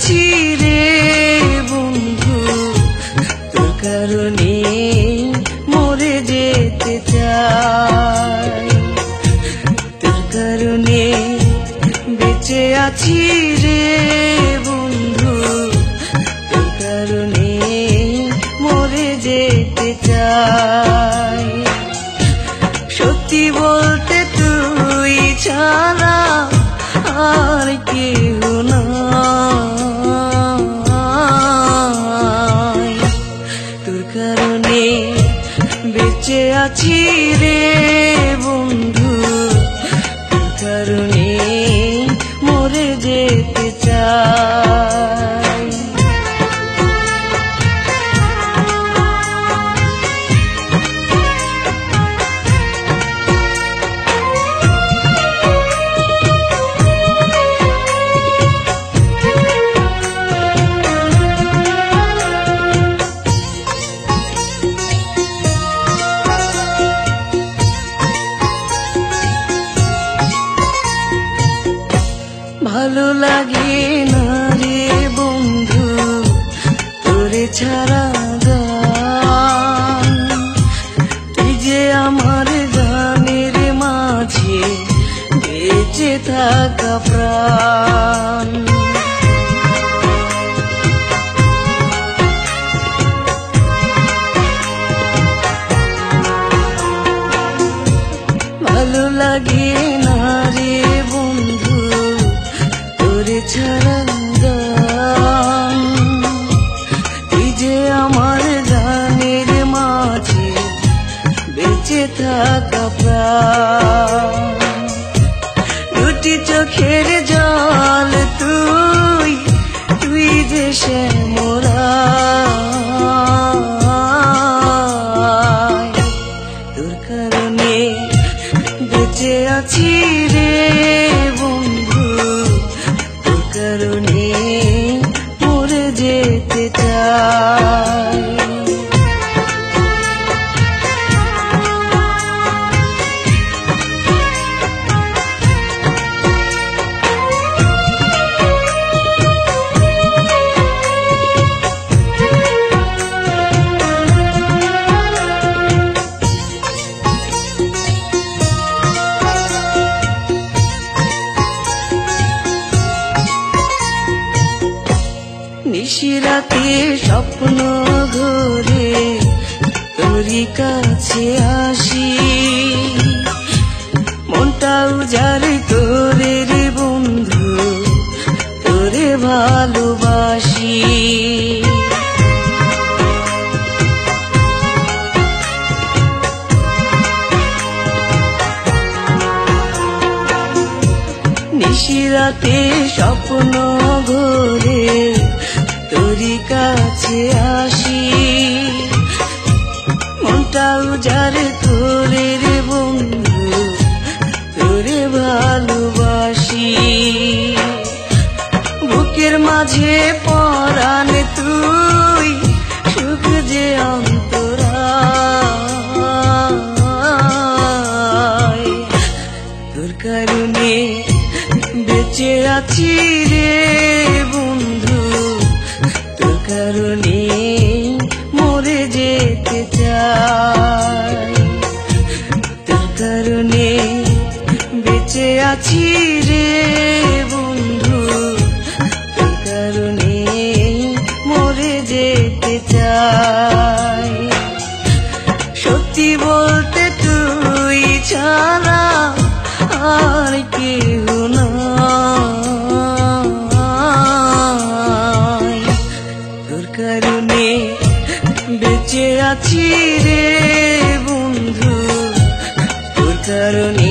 আছি রে বন্ধু, তোর কারণে মরে যেতে চাই। তোর কারণে বেঁচে আছি রে বন্ধু, তোর কারণে মরে যেতে চাই। সত্যি বলতে তুই ছাড়া আর কেউ নাই। তোর কারণে বেঁচে আছি রে বন্ধু, তোর কারণে মরে যেতে চাই। ভালো লাগে না রে বন্ধু তোরে ছাড়া গান, তুই যে আমার গানের মাঝে বেঁচে থাকা প্রাণ। ভালো লাগে না রে বন্ধু তোরে ছাড়া গান, তুই যে আমার গানের মাঝে বেঁচে থাকা প্রাণ। দুটি চোখের জল তুই, তুই যে শ্যামরায়। তোর কারণে বেঁচে আছি রে বন্ধু, তোর কারণে মরে যেতে চাই। নিশিরাতে স্বপ্ন ঘরে তোরই কাছে আসি, মনটা উজাড় করে রে বন্ধু তোরে ভালোবাসি। নিশিরাতে স্বপ্ন ঘরে তোরই কাছে আসি, মনটা উজাড় করে রে বন্ধু তোরে ভালোবাসি। বুকের মাঝে পরাণ তুই, সুখ যে অন্তরায়। তোর কারণে বেঁচে আছি রে বন্ধু, তোর কারণে মরে যেতে চাই। তোর কারণে বেঁচে আছি রে বন্ধু, তোর কারণে মরে যেতে চাই। সত্যি বলতে তুই ছাড়া আর কেউ নাই। তোর কারণে বেঁচে আছি রে বন্ধু, তোর কারণে